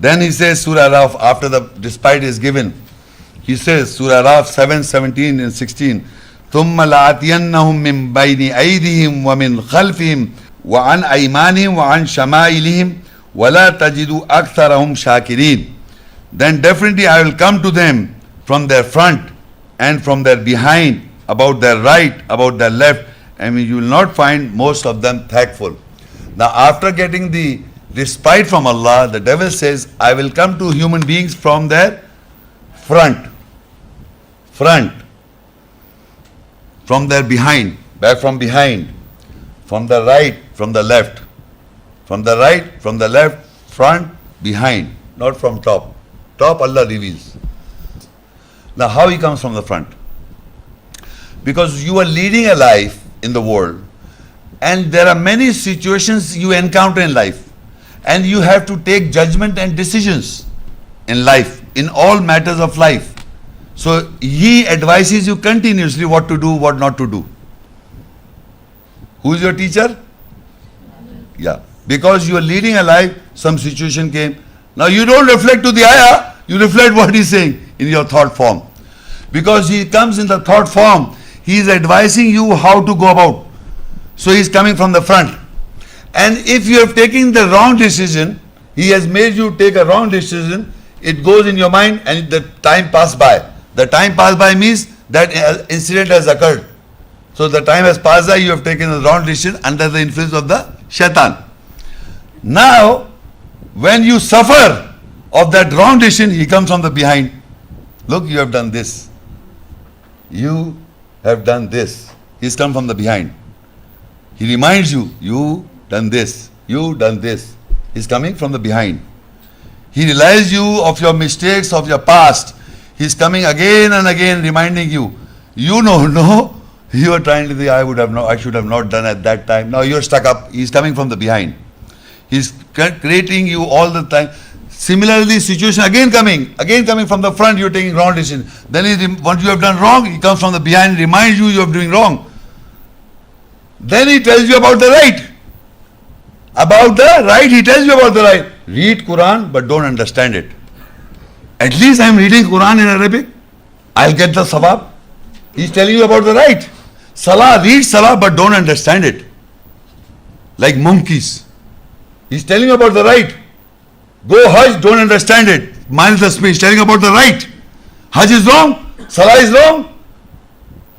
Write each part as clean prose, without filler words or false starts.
Then he says, Surah Al-Araf, after the despite is given, he says, Surah Al-Araf 7, 17 and 16, ثُمَّ لَآتِيَنَّهُم مِّن بَيْنِ أَيْدِيهِمْ وَمِنْ خَلْفِهِمْ وَعَنْ أَيْمَانِهِمْ وَعَنْ شَمَائِلِهِمْ وَلَا تَجِدُوا أَكْثَرَهُمْ شَاكِرِينَ. Then definitely I will come to them from their front and from their behind, about their right, about their left, and you will not find most of them thankful. Now after getting the respite from Allah, the devil says, I will come to human beings from their front, from their behind, back from behind, from the right, from the left, from the right, from the left, front, behind, not from top. Top Allah reveals. Now how he comes from the front? Because you are leading a life in the world, and there are many situations you encounter in life, and you have to take judgment and decisions in life, in all matters of life. So he advises you continuously what to do, what not to do. Who is your teacher? Yeah. Because you are leading a life, some situation came. Now you don't reflect to the ayah, you reflect what he's saying in your thought form. Because he comes in the thought form, he is advising you how to go about. So he is coming from the front. And if you have taken the wrong decision, he has made you take a wrong decision, it goes in your mind and the time passed by. The time passed by means that incident has occurred. So the time has passed by, you have taken the wrong decision under the influence of the shaitan. Now, when you suffer of that wrong decision, he comes from the behind. Look, you have done this. You have done this. He's come from the behind. He reminds you, you done this, you done this. He's coming from the behind. He realizes you of your mistakes of your past. He's coming again and again reminding you. You know, no, you are trying to say, I should have not done at that time. Now you're stuck up. He's coming from the behind. He's creating you all the time. Similarly, situation again coming from the front, you're taking wrong decision. Then once you have done wrong, he comes from the behind, reminds you are doing wrong. Then he tells you about the right. About the right, he tells you about the right. Read Quran, but don't understand it. At least I'm reading Quran in Arabic. I'll get the sawab. He's telling you about the right. Salah, read Salah, but don't understand it. Like monkeys. He's telling you about the right. Go Hajj, don't understand it. Mind the speech, telling you about the right. Hajj is wrong, Salah is wrong,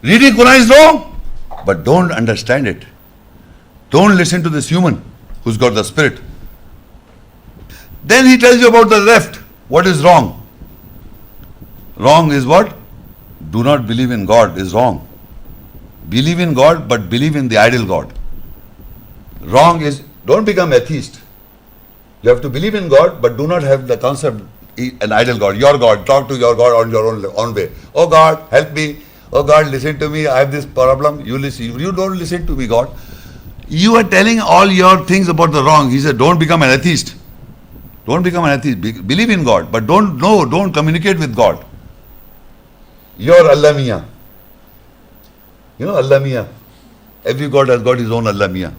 reading Quran is wrong, but don't understand it. Don't listen to this human who's got the spirit. Then he tells you about the left. What is wrong? Wrong is what? Do not believe in God is wrong. Believe in God, but believe in the idol God. Wrong is, don't become atheist. You have to believe in God, but do not have the concept, an idol God, your God. Talk to your God on your own way. Oh God, help me. Oh God, listen to me. I have this problem. You listen. You don't listen to me, God. You are telling all your things about the wrong. He said, don't become an atheist. Don't become an atheist. Believe in God, but don't communicate with God. Your Allah Miya. You know Allah Miya. Every God has got his own Allah Miya.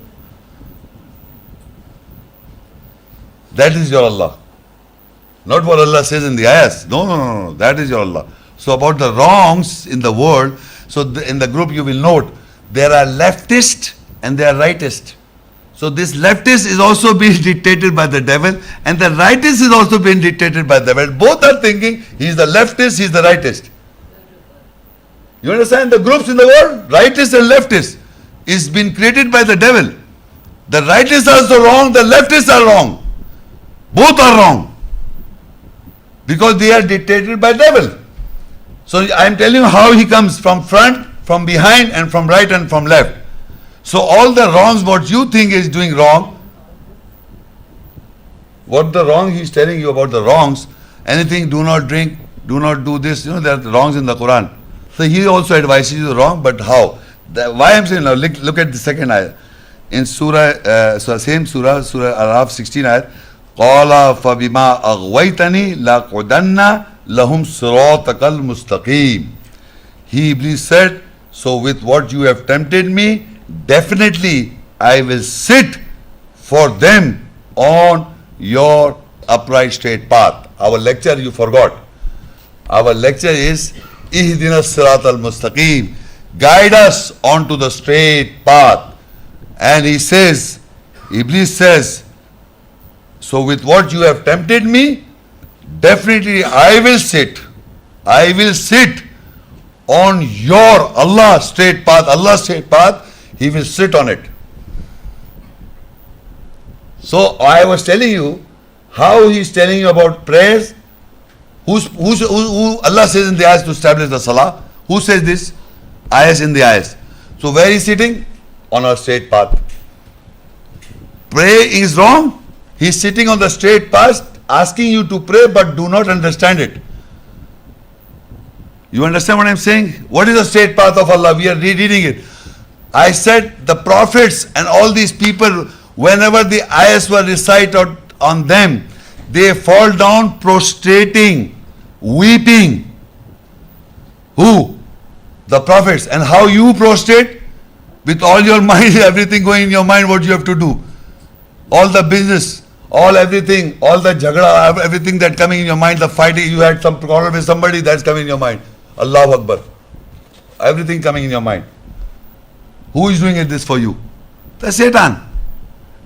That is your Allah. Not what Allah says in the ayahs. No. That is your Allah. So about the wrongs in the world, so in the group you will note, there are leftist and there are rightist. So this leftist is also being dictated by the devil, and the rightist is also being dictated by the devil. Both are thinking, he is the leftist, he is the rightist. You understand? The groups in the world, rightist and leftist, is been created by the devil. The rightists are also wrong, the leftists are wrong. Both are wrong. Because they are dictated by devil. So I am telling you how he comes from front, from behind, and from right and from left. So all the wrongs, what you think is doing wrong, what the wrong he is telling you about the wrongs, anything, do not drink, do not do this, there are wrongs in the Quran. So he also advises you the wrong, but how? Why I am saying now, look at the second ayah. In same surah Al-Araf 16 ayah, قَالَ فَبِمَا أَغْوَيْتَنِي لَقُعُدَنَّ لَهُمْ صِرَاطَكَ الْمُسْتَقِيمِ. He, Iblis, said, so with what you have tempted me, definitely I will sit for them on your upright straight path. Our lecture you forgot. Our lecture is Ihdina Sirat al-Mustaqeem. Guide us onto the straight path. And he says, Iblis says, so with what you have tempted me, definitely I will sit on your Allah's straight path, He will sit on it. So I was telling you how He is telling you about prayers. Who Allah says in the ayahs to establish the salah? Who says this? Ayahs in the ayahs. So where is he sitting? On a straight path. Pray is wrong. He is sitting on the straight path, asking you to pray, but do not understand it. You understand what I am saying? What is the straight path of Allah? We are reading it. I said the prophets and all these people, whenever the ayahs were recited on them, they fall down prostrating, weeping. Who? The prophets. And how you prostrate? With all your mind, everything going in your mind, what you have to do. All the business, everything, all the jhagda, everything that coming in your mind, the fighting, you had some problem with somebody, that's coming in your mind. Allahu Akbar. Everything coming in your mind. Who is doing this for you? The Satan.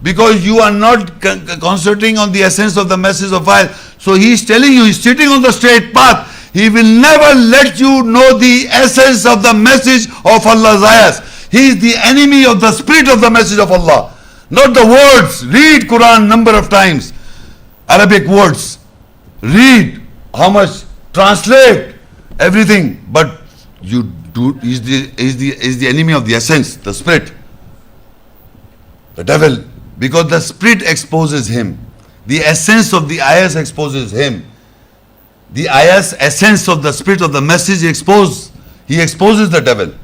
Because you are not concentrating on the essence of the message of Allah. So he is telling you, he is sitting on the straight path. He will never let you know the essence of the message of Allah's ayahs. He is the enemy of the spirit of the message of Allah. Not the words. Read Quran number of times. Arabic words. Read how much. Translate everything. But you do is the enemy of the essence, the spirit. The devil. Because the spirit exposes him. The essence of the ayahs exposes him. The ayahs, essence of the spirit of the message he exposes the devil.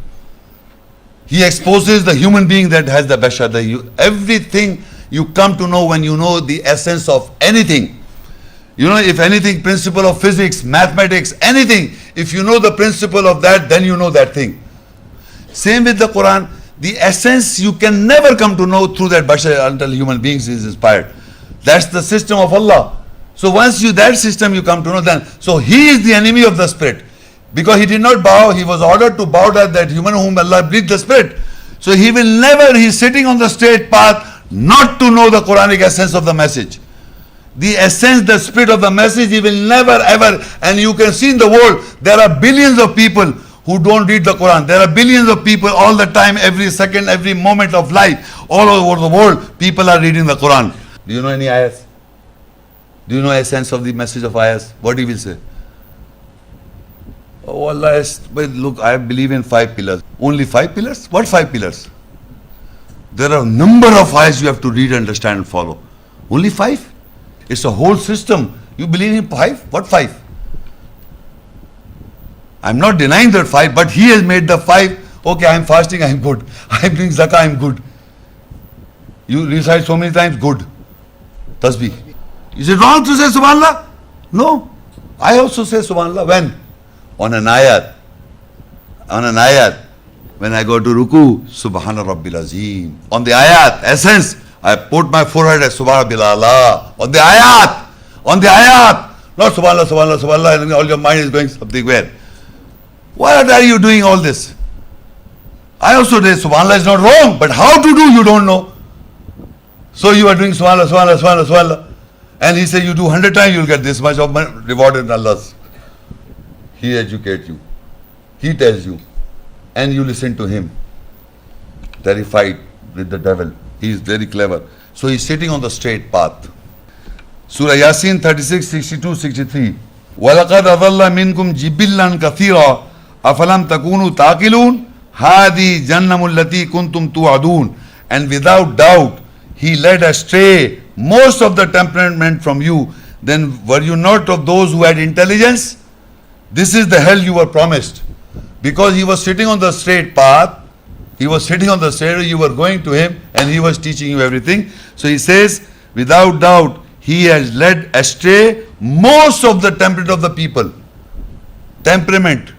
He exposes the human being that has the bashar. Everything you come to know when you know the essence of anything. You know, if anything, principle of physics, mathematics, anything, if you know the principle of that, then you know that thing. Same with the Quran. The essence you can never come to know through that bashar until human beings is inspired. That's the system of Allah. So once that system you come to know, then, so he is the enemy of the spirit. Because he did not bow, he was ordered to bow down that human whom Allah breathed the spirit. So he will never, he is sitting on the straight path, not to know the Quranic essence of the message. The essence, the spirit of the message, he will never ever, and you can see in the world, there are billions of people who don't read the Quran. There are billions of people all the time, every second, every moment of life, all over the world, people are reading the Quran. Do you know any ayahs? Do you know essence of the message of ayahs? What he will say? Oh Allah, but look, I believe in 5 pillars. Only 5 pillars? What 5 pillars? There are a number of ayahs you have to read, understand and follow. Only 5? It's a whole system. You believe in 5? What 5? I'm not denying that 5, but he has made the 5. Okay, I'm fasting, I'm good. I'm doing zakah, I'm good. You recite so many times, good. Tasbih. Is it wrong to say subhanallah? No. I also say subhanallah. When? On an ayat. When I go to ruku, subhana rabbil azim. On the ayat, essence, I put my forehead as subhana rabbil ala. On the ayat. Not subhanallah, and all your mind is going something where. Why are you doing all this? I also say subhanallah is not wrong, but how to do you don't know. So you are doing subhanallah. And he said you do 100 times, you will get this much of reward in Allah's. He educates you. He tells you. And you listen to him. Terrified with the devil. He is very clever. So he is sitting on the straight path. Surah Yaseen 36, 62, 63. وَلَقَدْ أَضَلَّ مِنْكُمْ جِبِلًّا كَثِيرًا أَفَلَمْ تَكُونُوا تَعْقِلُونَ هَذِي جَنَّمُ الَّتِي كُنْتُمْ تُوعَدُونَ. And without doubt, he led astray most of the temperament from you. Then were you not of those who had intelligence? This is the hell you were promised. Because he was sitting on the straight path, you were going to him and he was teaching you everything. So he says, without doubt, he has led astray most of the temperament of the people. Temperament,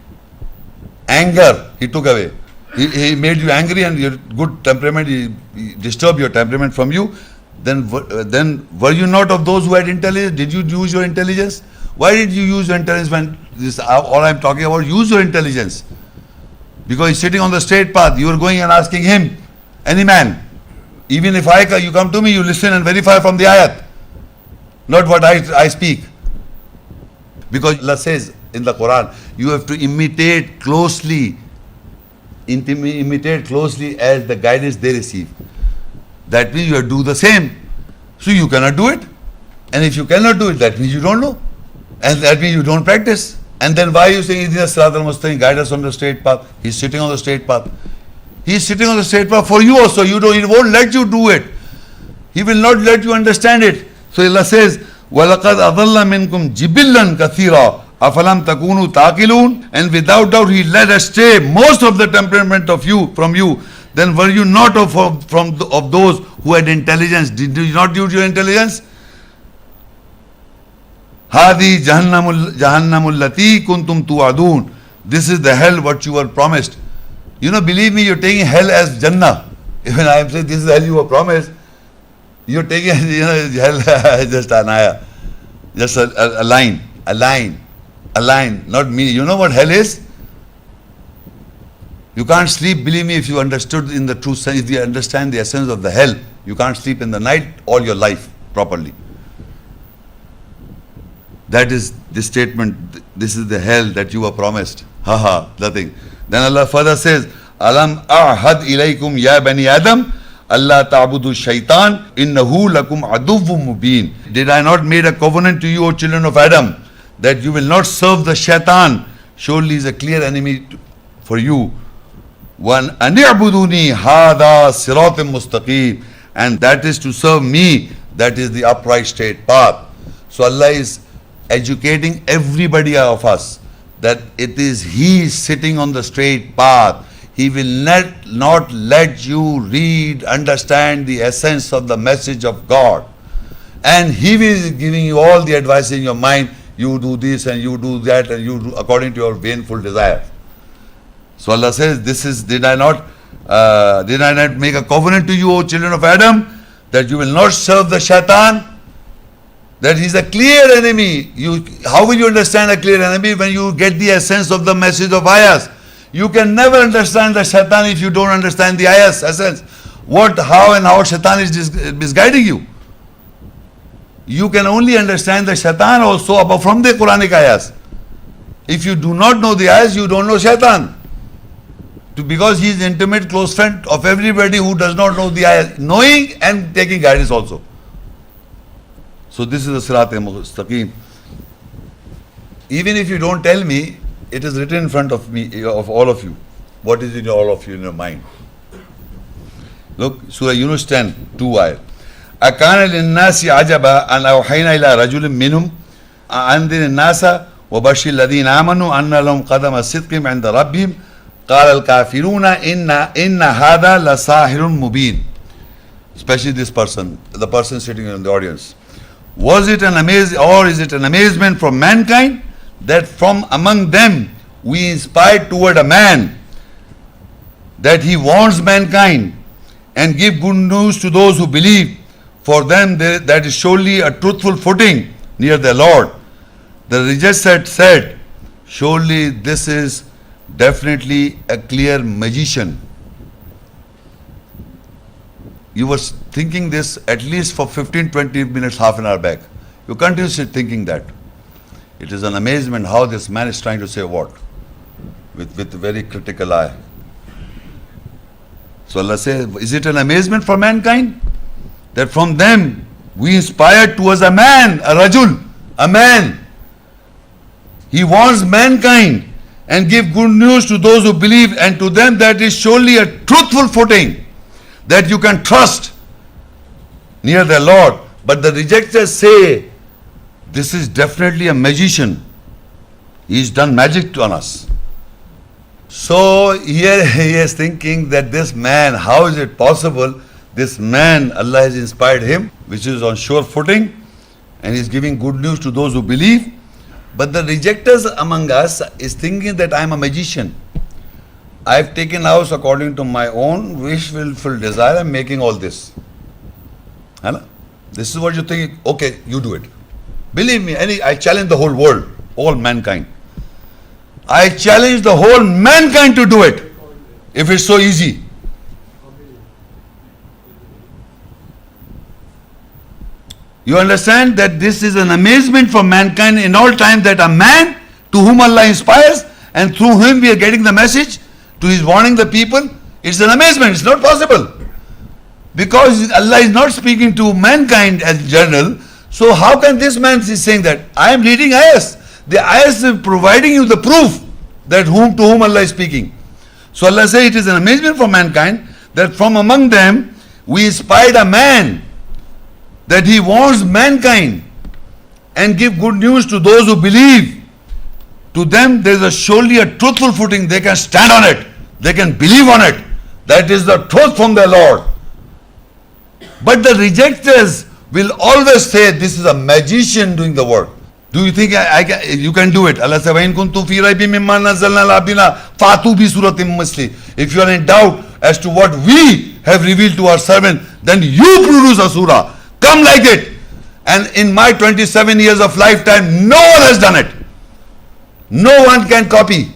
anger, he took away. He made you angry and your good temperament, he disturbed your temperament from you. then were you not of those who had intelligence? Did you use your intelligence? Why did you use your intelligence when this all I'm talking about? Use your intelligence. Because he's sitting on the straight path. You are going and asking him, any man. Even if you come to me, you listen and verify from the ayat. Not what I speak. Because Allah says in the Quran, you have to imitate closely as the guidance they receive. That means you have to do the same. So you cannot do it. And if you cannot do it, that means you don't know. And that means you don't practice. And then why are you saying, Sirat al-Mustaqeem, guide us on the straight path? He's sitting on the straight path. He's sitting on the straight path for you also. He won't let you do it. He will not let you understand it. So Allah says, وَلَقَدْ أَضَلَّ مِنْكُمْ جِبِلًّا كَثِيرًا أَفَلَمْ تَكُونُوا تَعْقِلُونَ. And without doubt he led astray most of the temperament from you. Then were you not of those who had intelligence? Did you not use your intelligence? هَذِي جَهَنَّمُ الَّتِي كُنْتُمْ تُوعَدُونَ. This is the hell what you were promised. Believe me, you're taking hell as Jannah. Even I am saying this is the hell you were promised. You're taking hell as just an ayah. Just a line. Not me. You know what hell is? You can't sleep, believe me, if you understood in the true sense, if you understand the essence of the hell, you can't sleep in the night all your life properly. That is the statement, this is the hell that you were promised. Nothing. Then Allah further says, Alam a'had ilaykum ya bani Adam, Allah ta'budu shaitan, innahu lakum aduvvum mubin. Did I not made a covenant to you, O children of Adam, that you will not serve the shaitan? Surely he is a clear enemy for you. One ani'buduni hada siratim mustaqeem, and that is to serve me, that is the upright straight path. So Allah is educating everybody of us that it is He sitting on the straight path. He will not let you understand the essence of the message of God. And He will be giving you all the advice in your mind. You do this and you do that and you do according to your vainful desire. So Allah says, did I not make a covenant to you, O children of Adam, that you will not serve the shaitan? That he is a clear enemy. How will you understand a clear enemy? When you get the essence of the message of ayahs. You can never understand the shaitan if you don't understand the ayahs essence. How shaitan is misguiding you. You can only understand the shaitan also from the Quranic ayahs. If you do not know the ayahs, you don't know shaitan. Because he is intimate close friend of everybody who does not know the ayahs, knowing and taking guidance also. So this is the Sirat al-Mustaqeem. Even if you don't tell me, it is written in front of me, of all of you. What is in all of you in your mind? Look, Surah Younus 10, 2 ayat. أَكَانَ لِلنَّاسِ عَجَبًا أَنْ أَوْحَيْنَا إِلَىٰ رَجُلٍ مِّنْهُمْ أَنذِرِ النَّاسَ وَبَشِّرِ الَّذِينَ آمَنُوا أَنَّ لَهُمْ قَدَمَ صِدْقٍ عِندَ رَبِّهِمْ قَالَ الْكَافِرُونَ إِنَّ هَذَا لَسَاحِرٌ مُبِينٌ. Especially this person, the person sitting in the audience. Was it an amazement from mankind that from among them we inspired toward a man that he warns mankind and give good news to those who believe? For them that is surely a truthful footing near their Lord. The rejected said, surely this is definitely a clear magician. You were thinking this at least for 15-20 minutes, half an hour back. You continuously thinking that. It is an amazement how this man is trying to say what? With a very critical eye. So Allah says, is it an amazement for mankind? That from them we inspired towards a man, a rajul, a man. He warns mankind and give good news to those who believe, and to them that is surely a truthful footing that you can trust near their Lord. But the rejectors say, this is definitely a magician. He's done magic on us. So here he is thinking that this man, how is it possible? This man, Allah has inspired him, which is on sure footing, and he's giving good news to those who believe. But the rejectors among us is thinking that I am a magician. I have taken house according to my own wish, willful desire. I am making all this. Hai na? This is what you think, okay, you do it. Believe me, I challenge the whole world, all mankind. I challenge the whole mankind to do it, if it's so easy. You understand that this is an amazement for mankind in all time, that a man to whom Allah inspires and through him we are getting the message, to his warning the people, it's an amazement, it's not possible. Because Allah is not speaking to mankind as general, so how can this man is saying that? I am reading ayahs. The ayahs are providing you the proof that to whom Allah is speaking. So Allah says it is an amazement for mankind that from among them we inspired a man, that he warns mankind and give good news to those who believe. To them there is surely a truthful footing, they can stand on it, they can believe on it. That is the truth from their Lord. But the rejectors will always say this is a magician doing the work. Do you think you can do it? Allah says, وَإِن كُنْتُمْ فِي رَيْبٍ مِّمَّا نَزَّلْنَا عَلَىٰ عَبْدِنَا فَأْتُوا بِسُورَةٍ مِّن مِّثْلِهِ. If you are in doubt as to what we have revealed to our servant, then you produce a surah. Come like it. And in my 27 years of lifetime, no one has done it. No one can copy.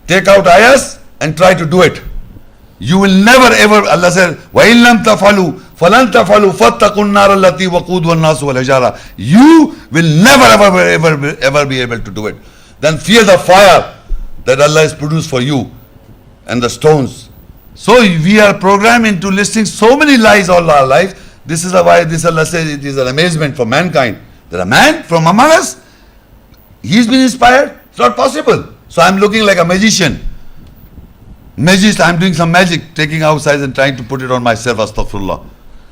Take out ayahs and try to do it. You will never ever, Allah says, وَإِن لَمْ تَفْعَلُوا فَلَنْ تَفْعَلُوا فَاتَّقُوا النَّارَ الَّتِي وَقُودُهَا النَّاسُ وَالْحِجَارَةُ. You will never ever be able to do it. Then fear the fire that Allah has produced for you and the stones. So we are programmed into listening so many lies all our life. This is why this Allah says it is an amazement for mankind. That a man from among us, he's been inspired. It's not possible. So I'm looking like a magician. I'm doing some magic, taking outside and trying to put it on myself. Astaghfirullah.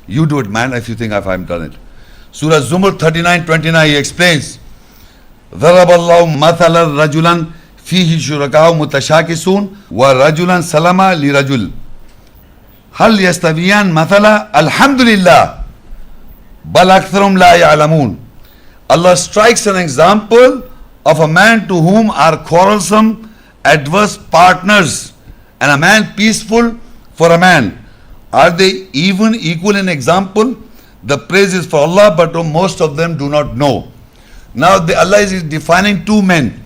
You do it, man, if you think if I've done it. Surah Az-Zumar 39:29, he explains, ضَرَبَ اللَّهُ مَثَلًا رَجُلًا فِيهِ شُرَكَاءُ مُتَشَاكِسُونَ وَرَجُلًا سَلَمَ لِرَجُلٍ هَلْ يَسْتَوِيَانِ مَثَلًا الْحَمْدُ لِلَّهِ بَلْ أَكْثَرُهُمْ لَا يَعْلَمُونَ. Allah strikes an example of a man to whom are quarrelsome, adverse partners, and a man peaceful for a man. Are they even equal in example? The praise is for Allah, but most of them do not know. Now Allah is defining two men.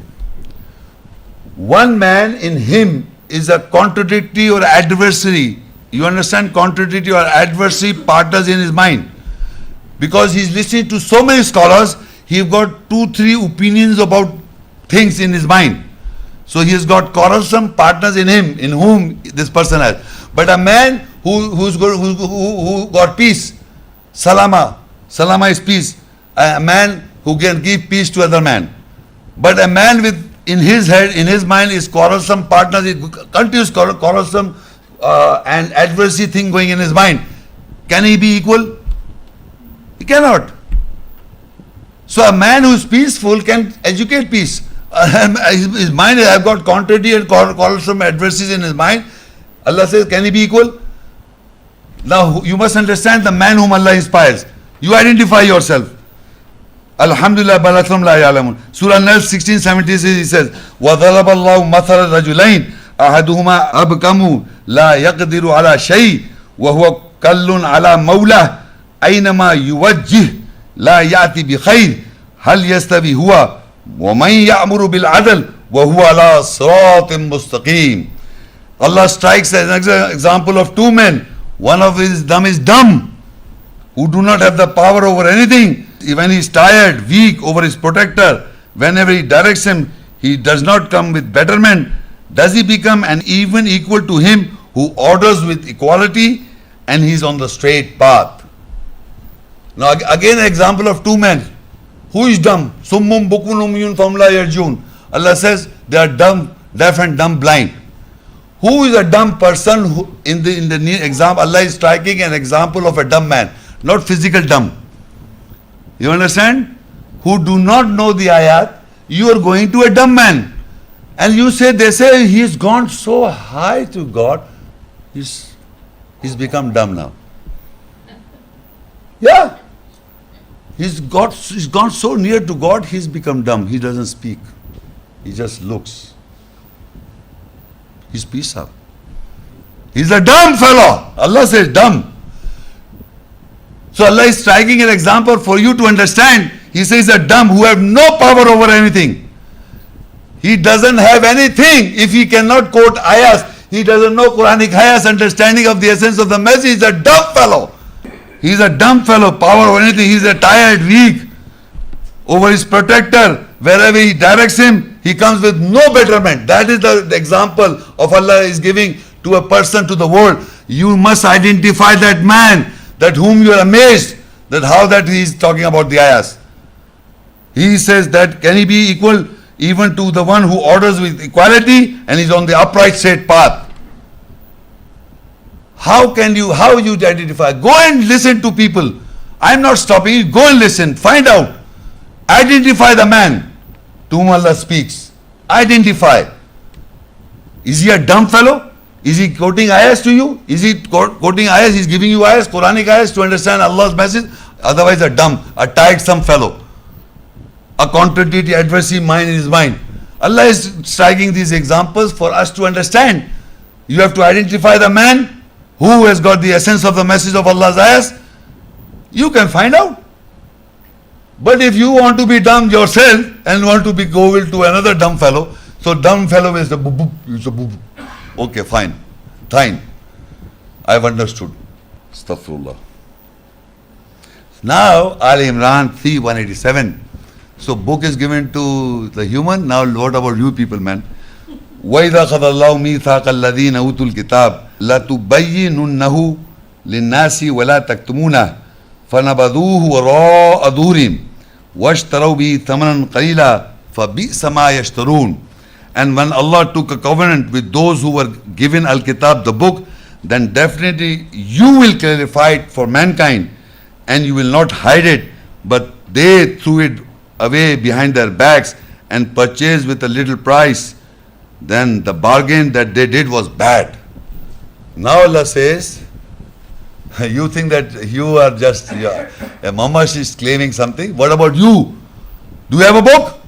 One man, in him is a contradictory or adversary. You understand? Contradictory or adversary partners in his mind. Because he's listening to so many scholars, he's got 2-3 opinions about things in his mind. So he has got quarrelsome partners in him, in whom this person has. But a man who got peace, salama is peace. A man who can give peace to other man. But a man with in his head, in his mind is quarrelsome partners, continuous quarrelsome and adversary thing going in his mind. Can he be equal? He cannot. So a man who is peaceful can educate peace. His mind has got contrary and quarrelsome adversaries in his mind. Allah says, can he be equal? Now you must understand the man whom Allah inspires. You identify yourself. Alhamdulillah balathum la ya'lamun. Surah An-Nahl 16:76 he says, وَضَرَبَ اللَّهُ مَثَلَ رَجُلَيْنِ أَحَدُهُمَا أَبْكَمُ لَا يَقْدِرُ عَلَى شَيْءٍ وَهُوَ كَلٌّ عَلَى مَوْلَهُ أَيْنَمَا يُوَجِّهُ لَا يَأْتِي بِخَيْرٍ هَلْ يَسْتَوِي هُوَ وَمَنْ يَأْمُرُ بِالْعَدْلِ وَهُوَ عَلَى صِرَاطٍ مُسْتَقِيمٍ. Allah strikes as an example of two men. One of his is dumb, who do not have the power over anything. When he is tired, weak over his protector, whenever he directs him, he does not come with betterment. Does he become an even equal to him who orders with equality and he is on the straight path? Now again an example of two men. Who is dumb? Summum bukun umyun fahum la yarjun. Allah says they are dumb, deaf and dumb, blind. Who is a dumb person? Who, in the example, Allah is striking an example of a dumb man, not physical dumb. You understand? Who do not know the ayat. You are going to a dumb man, and they say he has gone so high to God, he's become dumb now. Yeah, he's gone so near to God, he's become dumb. He doesn't speak. He just looks. He's peace up. He's a dumb fellow. Allah says dumb. So Allah is striking an example for you to understand. He says a dumb who have no power over anything. He doesn't have anything. If he cannot quote ayahs, he doesn't know Quranic ayahs, understanding of the essence of the message. He's a dumb fellow. He's a dumb fellow, power over anything. He's a tired, weak, over his protector. Wherever he directs him, he comes with no betterment. That is the example of Allah is giving to a person, to the world. You must identify that man, that whom you are amazed, that how that he is talking about the ayahs. He says that can he be equal even to the one who orders with equality and is on the upright straight path? How you identify? Go and listen to people. I am not stopping you. Go and listen. Find out. Identify the man to whom Allah speaks. Identify. Is he a dumb fellow? Is he quoting ayahs to you? Is he quoting ayahs? He's giving you ayahs, Quranic ayahs to understand Allah's message? Otherwise a dumb, a tiresome fellow. A contradictory, adversary mind in his mind. Allah is striking these examples for us to understand. You have to identify the man who has got the essence of the message of Allah's ayahs. You can find out. But if you want to be dumb yourself and want to be go to another dumb fellow, so dumb fellow is the boo-boo, it's a boo-boo. Okay, fine. I've understood. Astaghfirullah. Now, Aal-e-Imran 3:187. So book is given to the human. Now what about you people, man? وَإِذَا خَذَ اللَّهُ مِيثَاقَ الَّذِينَ أُوتُوا الْكِتَابَ لَتُبَيِّنُنَّهُ لِلنَّاسِ وَلَا تَكْتُمُونَهُ فَنَبَذُوهُ وَرَاءَ ظُهُورِهِمْ وَاشْتَرَوْا بِهِ ثَمَنًا قَلِيلًا فَبِئْسَ مَا يَشْتَرُونَ. And when Allah took a covenant with those who were given Al-Kitab, the book, then definitely you will clarify it for mankind and you will not hide it, but they threw it away behind their backs and purchased with a little price. Then the bargain that they did was bad. Now Allah says, you think that you are just, a mama is claiming something. What about you? Do you have a book?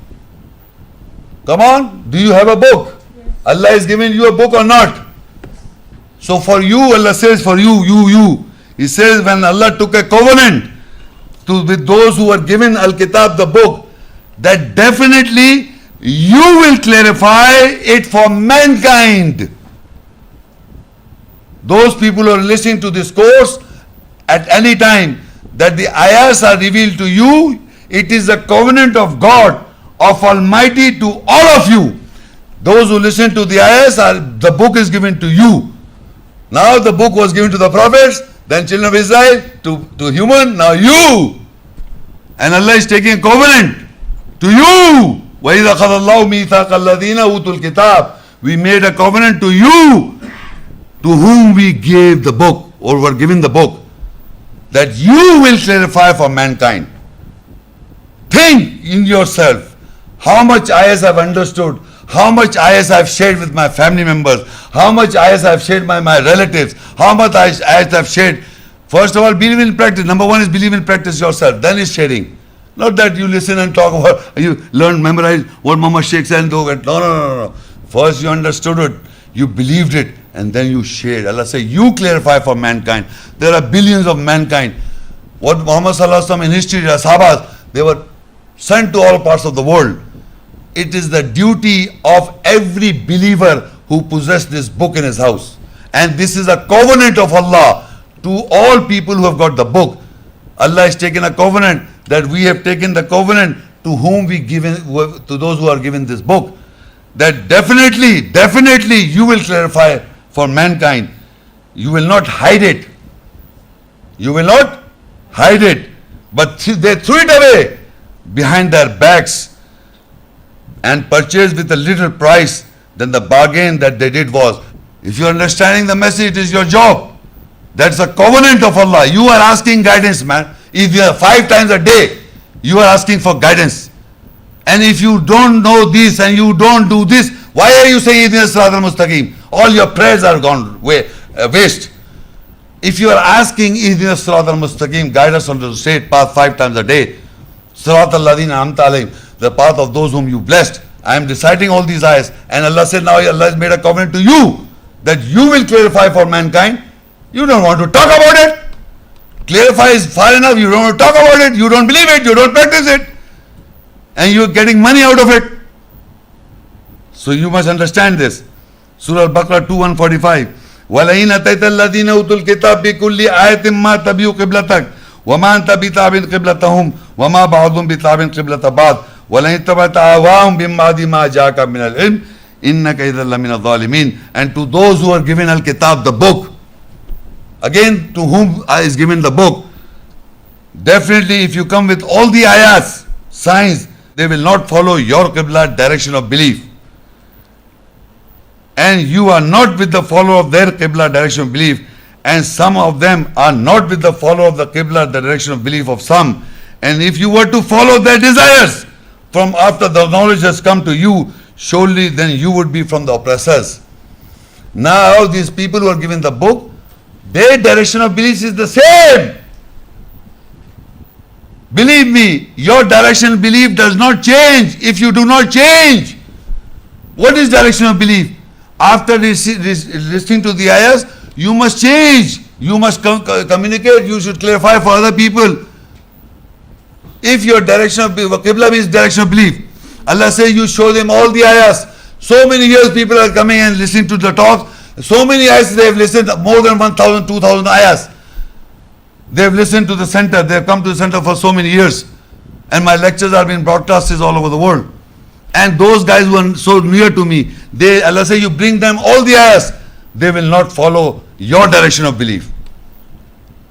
Come on, do you have a book? Yes. Allah is giving you a book or not? So for you, Allah says for you. He says when Allah took a covenant with those who were given Al-Kitab, the book, that definitely you will clarify it for mankind. Those people who are listening to this course at any time, that the ayahs are revealed to you, it is the covenant of God, of Almighty to all of you. Those who listen to the ayahs, the book is given to you. Now the book was given to the prophets, then children of Israel, to human, now you. And Allah is taking a covenant to you. وَإِذَا أَخَذَ اللَّهُ مِيثَاقَ الَّذِينَ أُوتُوا الْكِتَابَ. We made a covenant to you, to whom we gave the book, or were given the book, that you will clarify for mankind. Think in yourself, how much ayahs I've understood, how much ayahs I've shared with my family members, how much ayahs I've shared with my relatives, how much ayahs I've shared. First of all, believe in practice. Number one is believe in practice yourself, then is sharing. Not that you listen and talk about, you learn, memorize what Mama Shaikh said and do it. No. First you understood it, you believed it, and then you shared. Allah said, you clarify for mankind. There are billions of mankind. What Muhammad Sallallahu Alaihi Wasallam in history, the Sahabas, they were sent to all parts of the world. It is the duty of every believer who possesses this book in his house. And this is a covenant of Allah to all people who have got the book. Allah has taken a covenant that we have taken the covenant to whom we given, to those who are given this book. That definitely you will clarify for mankind. You will not hide it. You will not hide it. But they threw it away behind their backs and purchased with a little price. Then the bargain that they did was, if you are understanding the message, it is your job. That's a covenant of Allah. You are asking guidance, man. If you are 5 times a day, you are asking for guidance. And if you don't know this and you don't do this, why are you saying Sirat Mustaqeem? All your prayers are gone waste. If you are asking Sirat Mustaqeem, guide us on the straight path 5 times a day, Sirat al-Ladina Amta Alayhim, the path of those whom you blessed. I am reciting all these ayahs, and Allah said, now Allah has made a covenant to you that you will clarify for mankind. You don't want to talk about it. clarifies far enough, you don't want to talk about it, you don't believe it, you don't practice it, and you're getting money out of it. So you must understand this. Surah Al-Baqara 2:145. وَلَئِنْ أَتَيْتَ الَّذِينَ أُوتُوا الْكِتَابَ بِكُلِّ آيَةٍ مَا تَبِعُوا قِبْلَتَكَ وَمَا أَنْتَ بِتَابِعٍ قِبْلَتَهُمْ وَمَا بَعْضُهُمْ بِتَابِعٍ قِبْلَةَ بَعْضٍ وَلَئِنِ اتَّبَعْتَ أَهْوَاءَهُمْ مِنْ بَعْدِ مَا جَاءَكَ مِنَ الْعِلْمِ إِنَّكَ إِذًا لَمِنَ الظَّالِمِينَ. And to those who are given Al-Kitab, the book, again to whom is given the book, definitely if you come with all the ayahs, signs, they will not follow your Qibla direction of belief. And you are not with the follower of their Qibla direction of belief, and some of them are not with the follower of the Qibla the direction of belief of some. And if you were to follow their desires from after the knowledge has come to you, surely then you would be from the oppressors. Now these people who are given the book, their direction of belief is the same. Believe me, your direction of belief does not change if you do not change. What is direction of belief? After listening to the ayahs, you must change. You must communicate. You should clarify for other people. If your direction of Qibla means direction of belief, Allah says you show them all the ayahs. So many years people are coming and listening to the talks. So many ayahs they have listened, more than 1,000, 2,000 ayahs. They have listened to the center. They have come to the center for so many years. And my lectures are being broadcasted all over the world. And those guys who are so near to me, Allah says you bring them all the ayahs. They will not follow your direction of belief.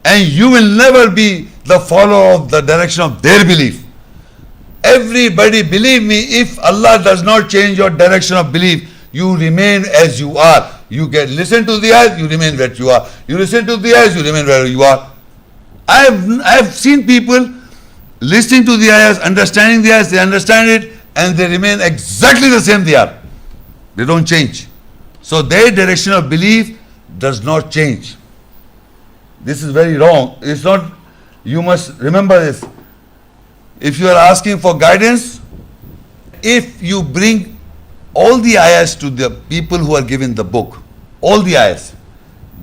And you will never be the follower of the direction of their belief. Everybody, believe me, if Allah does not change your direction of belief, you remain as you are. You listen to the ayahs, you remain where you are. You listen to the ayahs, you remain where you are. I have seen people listening to the ayahs, understanding the ayahs, they understand it, and they remain exactly the same they are. They don't change. So their direction of belief does not change. This is very wrong. It's not, you must remember this. If you are asking for guidance, if you bring all the ayahs to the people who are given the book, all the ayahs,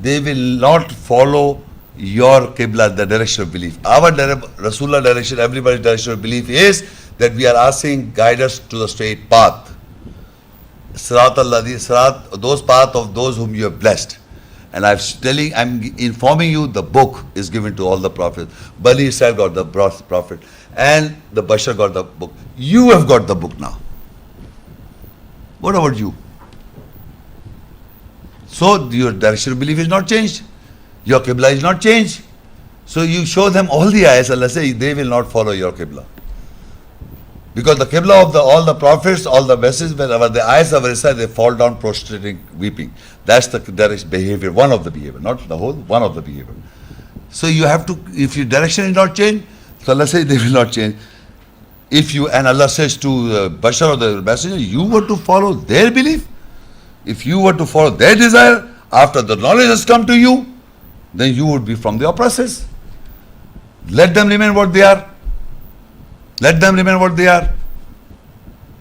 they will not follow your Qibla, the direction of belief. Our Rasulullah direction, everybody's direction of belief is that we are asking, guide us to the straight path. Sirat those path of those whom you have blessed. And I'm informing you, the book is given to all the prophets. Bani Israel got the prophet, and the Bashar got the book. You have got the book now. What about you? So your direction of belief is not changed. Your Qibla is not changed. So you show them all the ayahs, Allah says they will not follow your Qibla. Because the Qibla of all the prophets, all the messages, whenever the ayahs are recited, they fall down prostrating, weeping. That's the behavior, one of the behavior, not the whole, one of the behavior. So you have to, if your direction is not changed, so Allah says they will not change. And Allah says to Bashar or the messenger, you were to follow their belief, if you were to follow their desire, after the knowledge has come to you, then you would be from the oppressors. Let them remain what they are. Let them remain what they are.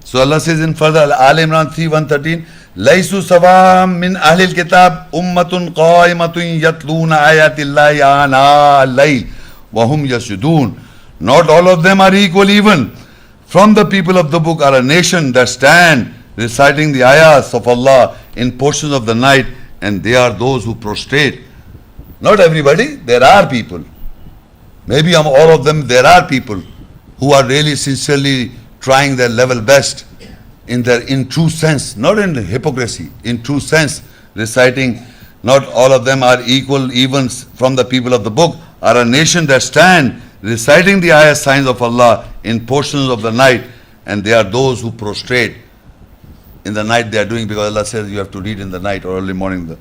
So Allah says in further Aal-e-Imran 3:113, Laisu sawam min ahlil kitab ummatun qaimatun yatluna ayatillahi ana al-layl wa hum yasjudun. Not all of them are equal even. From the people of the book are a nation that stand reciting the ayahs of Allah in portions of the night, and they are those who prostrate. Not everybody, there are people. Maybe among all of them there are people who are really sincerely trying their level best in true sense, not in hypocrisy, in true sense, reciting. Not all of them are equal, even from the people of the book are a nation that stand reciting the ayah signs of Allah in portions of the night, and they are those who prostrate in the night. They are doing, because Allah says you have to read in the night or early morning.